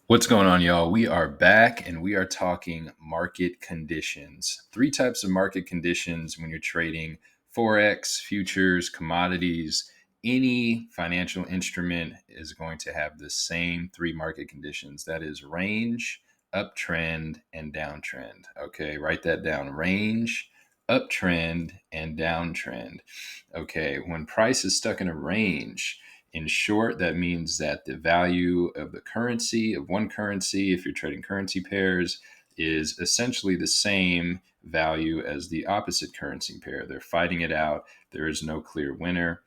What's going on, y'all? We are back and we are talking market conditions. Three types of market conditions when you're trading Forex, futures, commodities. Any financial instrument is going to have the same three market conditions. That is range, uptrend, and downtrend. Okay, write that down. Range, uptrend, and downtrend. Okay, when price is stuck in a range, in short, that means that the value of the currency, of one currency, if you're trading currency pairs, is essentially the same value as the opposite currency pair. They're fighting it out. There is no clear winner.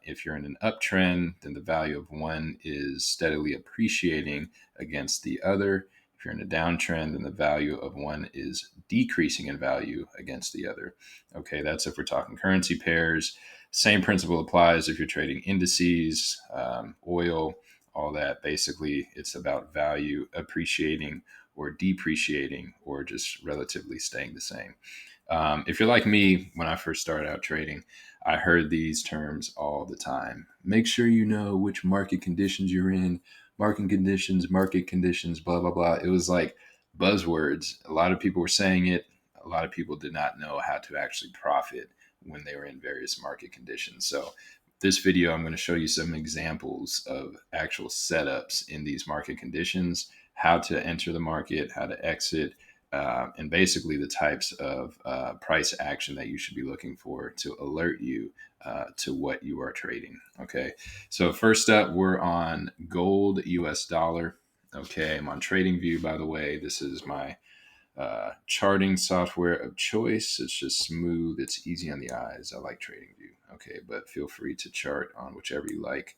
If you're in an uptrend, then the value of one is steadily appreciating against the other. If you're in a downtrend, then the value of one is decreasing in value against the other. Okay, that's if we're talking currency pairs. Same principle applies if you're trading indices, oil, all that. Basically, it's about value appreciating or depreciating or just relatively staying the same. If you're like me, when I first started out trading, I heard these terms all the time. Make sure you know which market conditions you're in, market conditions, blah, blah, blah. It was like buzzwords. A lot of people were saying it. A lot of people did not know how to actually profit when they were in various market conditions. So this video, I'm going to show you some examples of actual setups in these market conditions, how to enter the market, how to exit, and basically the types of price action that you should be looking for to alert you to what you are trading. Okay, so first up, we're on gold US dollar. Okay, I'm on TradingView, by the way. This is my charting software of choice. It's just smooth. It's easy on the eyes. I like TradingView. Okay, but feel free to chart on whichever you like.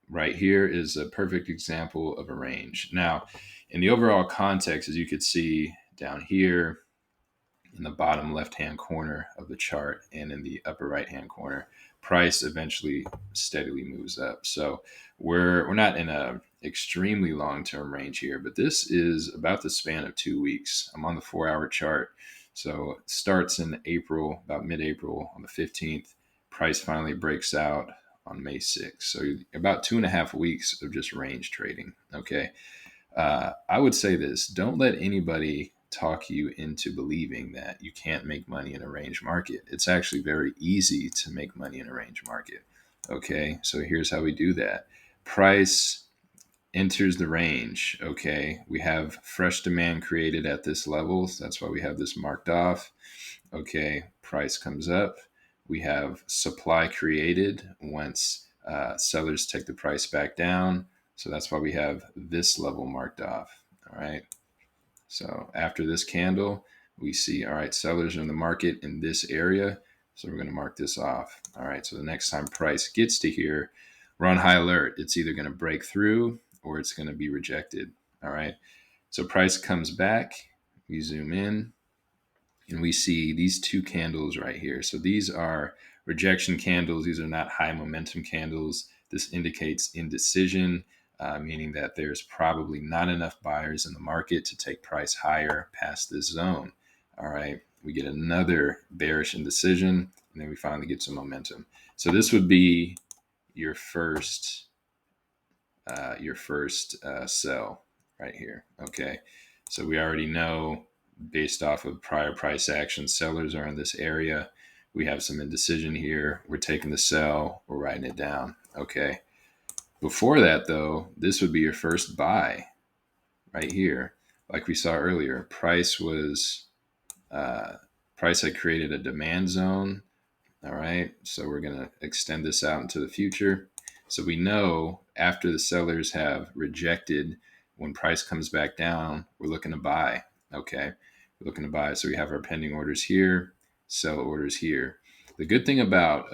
Right here is a perfect example of a range. Now, in the overall context, as you could see down here in the bottom left-hand corner of the chart and in the upper right-hand corner, price eventually steadily moves up. So we're not in a extremely long-term range here, but this is about the span of 2 weeks. I'm on the 4-hour chart. So it starts in April, about mid-April on the 15th. Price finally breaks out on May 6th. So about 2.5 weeks of just range trading. Okay. I would say this: don't let anybody talk you into believing that you can't make money in a range market. It's actually very easy to make money in a range market. Okay, so here's how we do that. Price enters the range. Okay, we have fresh demand created at this level. So that's why we have this marked off. Okay, price comes up. We have supply created once sellers take the price back down. So that's why we have this level marked off. All right. So after this candle, we see, all right, sellers are in the market in this area. So we're going to mark this off. All right. So the next time price gets to here, we're on high alert. It's either going to break through or it's going to be rejected. All right. So price comes back. We zoom in and we see these two candles right here. So these are rejection candles. These are not high momentum candles. This indicates indecision, meaning that there's probably not enough buyers in the market to take price higher past this zone. All right, we get another bearish indecision, and then we finally get some momentum. So this would be your first sell right here. Okay, so we already know based off of prior price action, sellers are in this area. We have some indecision here. We're taking the sell. We're writing it down. Okay. Before that, though, this would be your first buy right here. Like we saw earlier, price had created a demand zone. All right. So we're going to extend this out into the future. So we know after the sellers have rejected, when price comes back down, we're looking to buy. Okay. We're looking to buy. So we have our pending orders here, sell orders here. The good thing about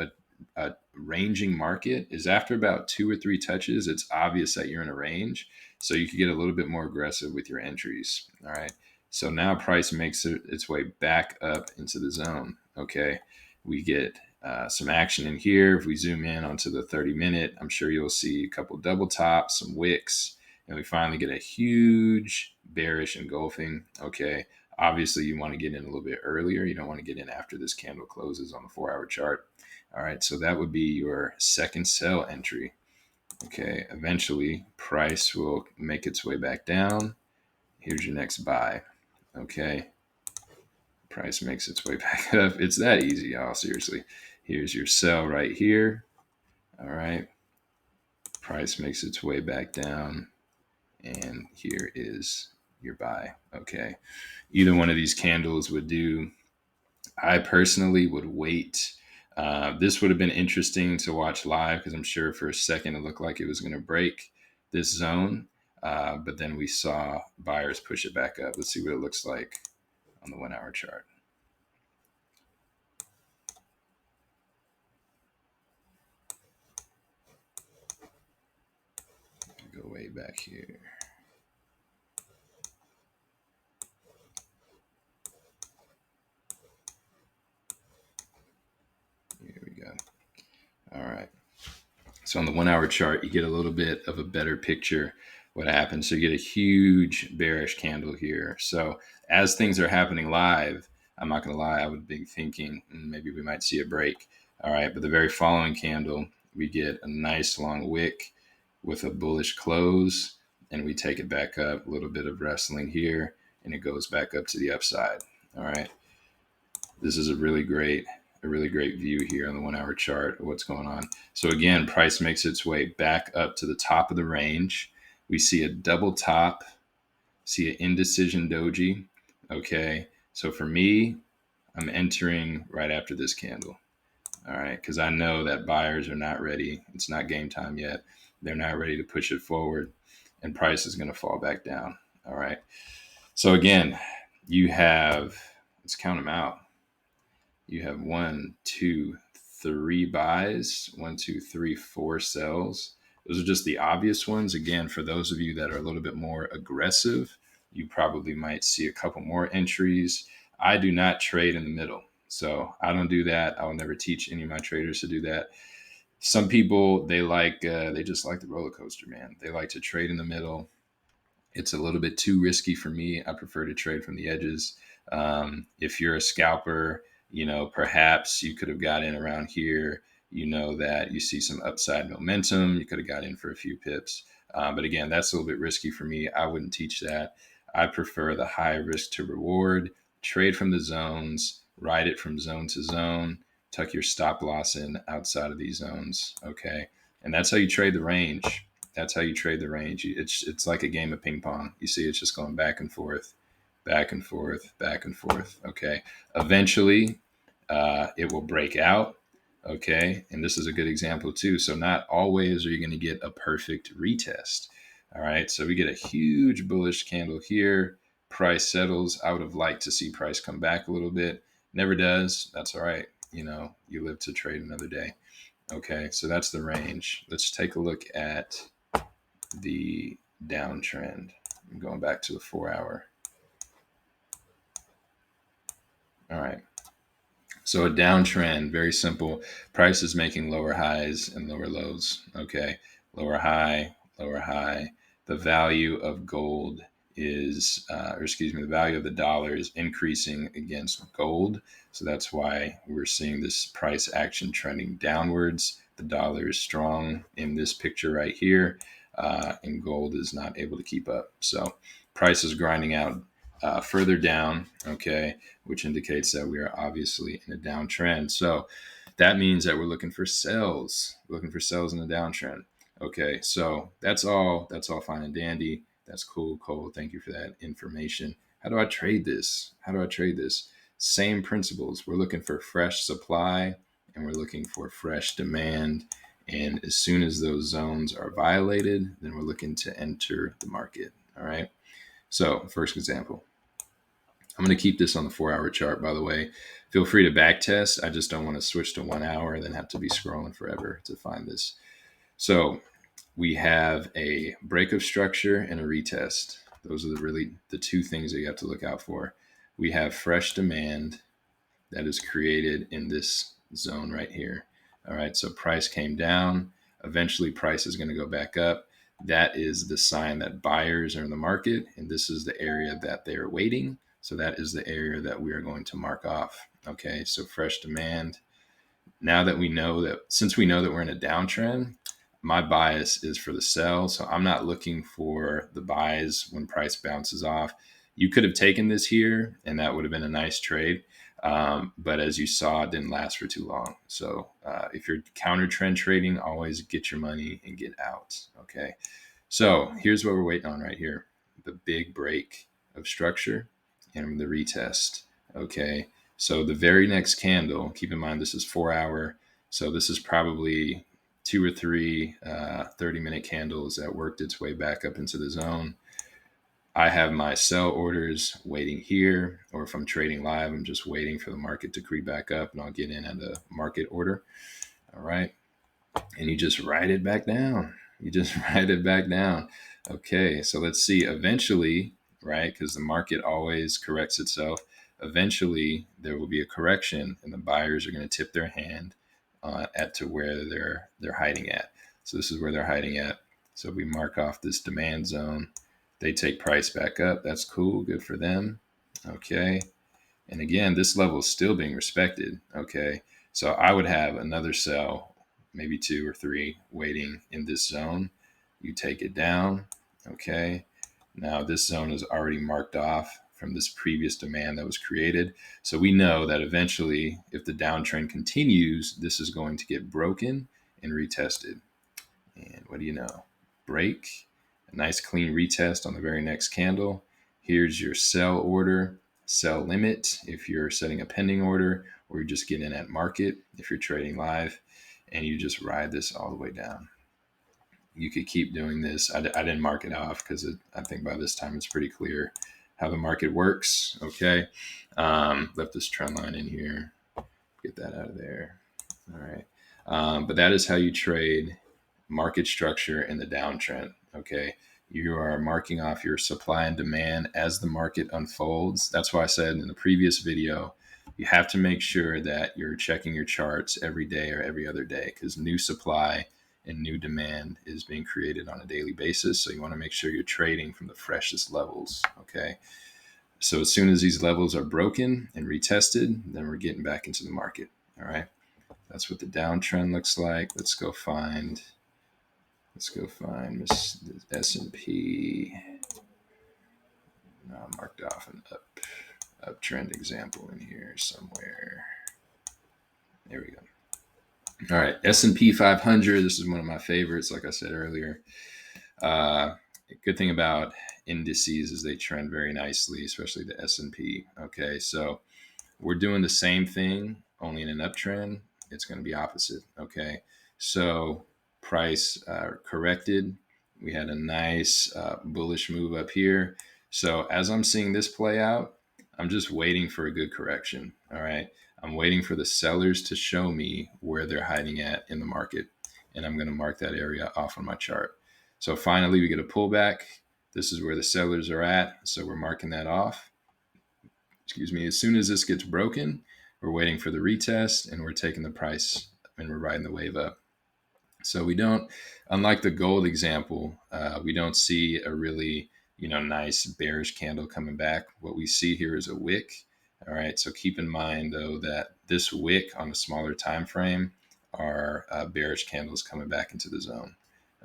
a ranging market is after about 2 or 3 touches, it's obvious that you're in a range. So you can get a little bit more aggressive with your entries. All right. So now price makes its way back up into the zone. Okay. We get some action in here. If we zoom in onto the 30-minute, I'm sure you'll see a couple double tops, some wicks, and we finally get a huge bearish engulfing. Okay. Obviously, you want to get in a little bit earlier. You don't want to get in after this candle closes on the 4-hour chart. All right. So that would be your second sell entry. Okay, eventually price will make its way back down. Here's your next buy. Okay, price makes its way back up. It's that easy, y'all. Seriously. Here's your sell right here. All right, price makes its way back down, and here is your buy. Okay, either one of these candles would do. I personally would wait. This would have been interesting to watch live because I'm sure for a second it looked like it was going to break this zone. But then we saw buyers push it back up. Let's see what it looks like on the 1 hour chart. Go way back here. Here we go. All right. So on the 1 hour chart, you get a little bit of a better picture what happens. So you get a huge bearish candle here. So as things are happening live, I'm not going to lie, I would be thinking maybe we might see a break. All right. But the very following candle, we get a nice long wick with a bullish close, and we take it back up, a little bit of wrestling here, and it goes back up to the upside. All right. This is a really great view here on the 1 hour chart of what's going on. So again, price makes its way back up to the top of the range. We see a double top, see an indecision doji. Okay. So for me, I'm entering right after this candle. All right. Because I know that buyers are not ready. It's not game time yet. They're not ready to push it forward, and price is going to fall back down. All right. So again, you have, let's count them out. You have 1, 2, 3 buys, 1, 2, 3, 4 sells. Those are just the obvious ones. Again, for those of you that are a little bit more aggressive, you probably might see a couple more entries. I do not trade in the middle. So I don't do that. I will never teach any of my traders to do that. Some people, they just like the roller coaster, man. They like to trade in the middle. It's a little bit too risky for me. I prefer to trade from the edges. If you're a scalper, perhaps you could have got in around here. That you see some upside momentum. You could have got in for a few pips. But again, that's a little bit risky for me. I wouldn't teach that. I prefer the high risk to reward. Trade from the zones, ride it from zone to zone, tuck your stop loss in outside of these zones. Okay. And that's how you trade the range. That's how you trade the range. It's like a game of ping pong. You see, it's just going back and forth, back and forth, back and forth. Okay. Eventually, it will break out. Okay. And this is a good example too. So not always are you going to get a perfect retest. All right. So we get a huge bullish candle here. Price settles. I would have liked to see price come back a little bit. Never does. That's all right. You live to trade another day. Okay. So that's the range. Let's take a look at the downtrend. I'm going back to the 4 hour. All right. So a downtrend, very simple. Price is making lower highs and lower lows. Okay. Lower high, lower high. The value of gold the value of the dollar is increasing against gold. So that's why we're seeing this price action trending downwards. The dollar is strong in this picture right here, and gold is not able to keep up. So price is grinding out further down, okay, which indicates that we are obviously in a downtrend. So that means that we're looking for sells. We're looking for sells in the downtrend. Okay, so that's all fine and dandy. That's cool, Cole. Thank you for that information. How do I trade this? Same principles. We're looking for fresh supply and we're looking for fresh demand. And as soon as those zones are violated, then we're looking to enter the market. All right. So, first example. I'm going to keep this on the 4 hour chart, by the way. Feel free to back test. I just don't want to switch to 1 hour and then have to be scrolling forever to find this. So, we have a break of structure and a retest. Those are really the two things that you have to look out for. We have fresh demand that is created in this zone right here. All right, so price came down. Eventually, price is going to go back up. That is the sign that buyers are in the market, and this is the area that they are waiting. So that is the area that we are going to mark off. Okay, so fresh demand. Now that since we know that we're in a downtrend, my bias is for the sell. So I'm not looking for the buys when price bounces off. You could have taken this here and that would have been a nice trade. But as you saw, it didn't last for too long. So if you're counter trend trading, always get your money and get out. Okay. So here's what we're waiting on right here: the big break of structure and the retest. Okay. So the very next candle, keep in mind this is 4 hour. So this is probably two or three 30-minute candles that worked its way back up into the zone. I have my sell orders waiting here, or if I'm trading live, I'm just waiting for the market to creep back up and I'll get in at a market order. All right. And you just write it back down. You just write it back down. Okay. So let's see. Eventually, right, because the market always corrects itself, eventually there will be a correction and the buyers are going to tip their hand at to where they're hiding at. So this is where they're hiding at. So we mark off this demand zone. They take price back up. That's cool. Good for them. Okay. And again, this level is still being respected. Okay. So I would have another sell, maybe two or three waiting in this zone. You take it down. Okay. Now this zone is already marked off from this previous demand that was created. So we know that eventually, if the downtrend continues, this is going to get broken and retested. And what do you know? Break, a nice clean retest on the very next candle. Here's your sell order, sell limit if you're setting a pending order, or you just get in at market if you're trading live, and you just ride this all the way down. You could keep doing this. I didn't mark it off because I think by this time it's pretty clear how the market works. Okay. Left this trend line in here. Get that out of there. All right. But that is how you trade market structure in the downtrend. Okay. You are marking off your supply and demand as the market unfolds. That's why I said in the previous video, you have to make sure that you're checking your charts every day or every other day, because new supply and new demand is being created on a daily basis. So you want to make sure you're trading from the freshest levels. Okay. So as soon as these levels are broken and retested, then we're getting back into the market. All right. That's what the downtrend looks like. Let's go find Miss S&P. Marked off an uptrend example in here somewhere. There we go. All right, S&P 500. This is one of my favorites. Like I said earlier, good thing about indices is they trend very nicely, especially the S&P. Okay, so we're doing the same thing, only in an uptrend. It's going to be opposite. Okay, so price corrected. We had a nice bullish move up here. So as I'm seeing this play out, I'm just waiting for a good correction. All right, I'm waiting for the sellers to show me where they're hiding at in the market, and I'm going to mark that area off on my chart. So finally, we get a pullback. This is where the sellers are at. So we're marking that off. Excuse me. As soon as this gets broken, we're waiting for the retest and we're taking the price and we're riding the wave up. So we don't, unlike the gold example, we don't see a really, nice bearish candle coming back. What we see here is a wick. All right. So keep in mind though that this wick on a smaller time frame are bearish candles coming back into the zone.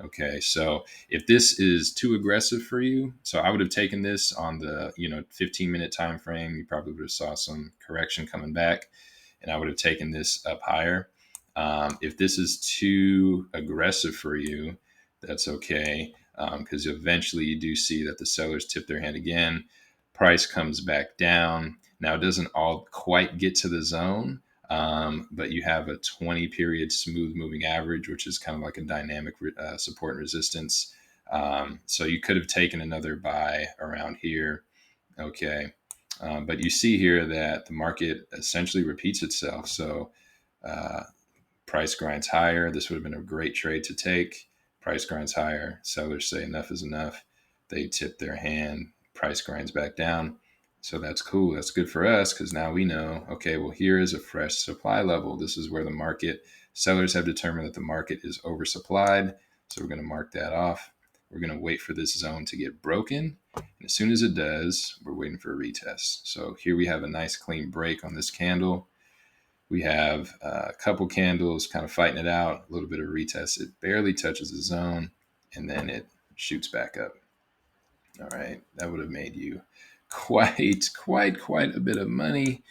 Okay, so if this is too aggressive for you, so I would have taken this on the 15-minute time frame. You probably would have saw some correction coming back, and I would have taken this up higher. If this is too aggressive for you, that's okay, because eventually you do see that the sellers tip their hand again. Price comes back down. Now it doesn't all quite get to the zone. But you have a 20 period smooth moving average, which is kind of like a dynamic support and resistance. So you could have taken another buy around here. Okay. But you see here that the market essentially repeats itself. So price grinds higher. This would have been a great trade to take. Price grinds higher. Sellers say enough is enough. They tip their hand. Price grinds back down. So that's cool. That's good for us because now we know, okay, well, here is a fresh supply level. This is where the market sellers have determined that the market is oversupplied. So we're going to mark that off. We're going to wait for this zone to get broken. And as soon as it does, we're waiting for a retest. So here we have a nice clean break on this candle. We have a couple candles kind of fighting it out, a little bit of retest. It barely touches the zone, and then it shoots back up. All right, that would have made you quite a bit of money.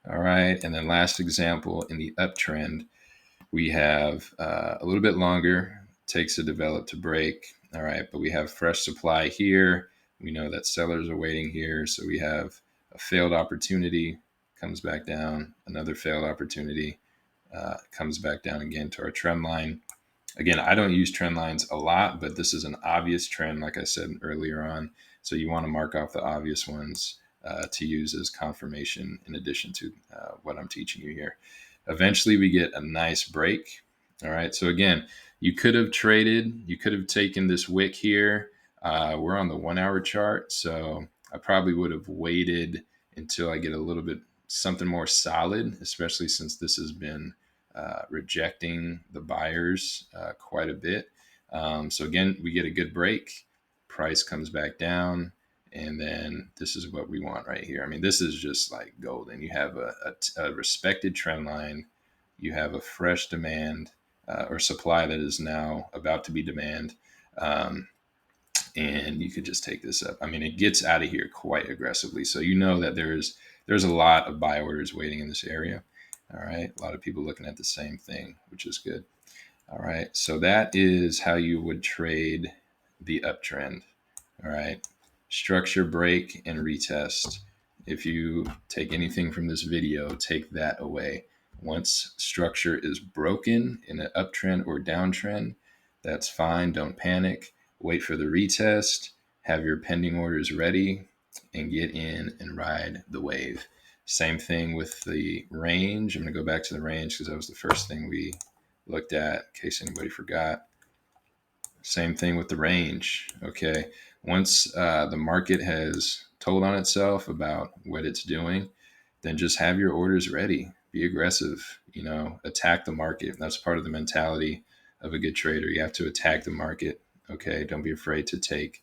All right, and then last example in the uptrend, we have a little bit longer, takes to develop to break. All right, but we have fresh supply here. We know that sellers are waiting here, so we have a failed opportunity, comes back down, another failed opportunity, comes back down again to our trend line. Again, I don't use trend lines a lot, but this is an obvious trend, like I said earlier on. So you want to mark off the obvious ones to use as confirmation in addition to what I'm teaching you here. Eventually, we get a nice break. All right. So again, you could have traded, you could have taken this wick here. We're on the 1 hour chart. So I probably would have waited until I get a little bit something more solid, especially since this has been rejecting the buyers quite a bit. So again, we get a good break, price comes back down, and then this is what we want right here. I mean, this is just like golden. You have a respected trend line, you have a fresh demand or supply that is now about to be demand. And you could just take this up. I mean, it gets out of here quite aggressively. So you know that there's a lot of buy orders waiting in this area. All right. A lot of people looking at the same thing, which is good. All right. So that is how you would trade the uptrend. All right. Structure, break, and retest. If you take anything from this video, take that away. Once structure is broken in an uptrend or downtrend, that's fine. Don't panic. Wait for the retest. Have your pending orders ready and get in and ride the wave. Same thing with the range. I'm going to go back to the range because that was the first thing we looked at in case anybody forgot. Same thing with the range. Okay. Once the market has told on itself about what it's doing, then just have your orders ready. Be aggressive, attack the market. That's part of the mentality of a good trader. You have to attack the market. Okay. Don't be afraid to take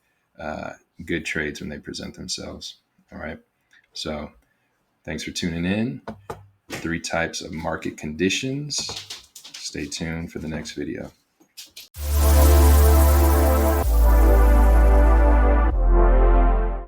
good trades when they present themselves. All right. So thanks for tuning in. 3 types of market conditions. Stay tuned for the next video.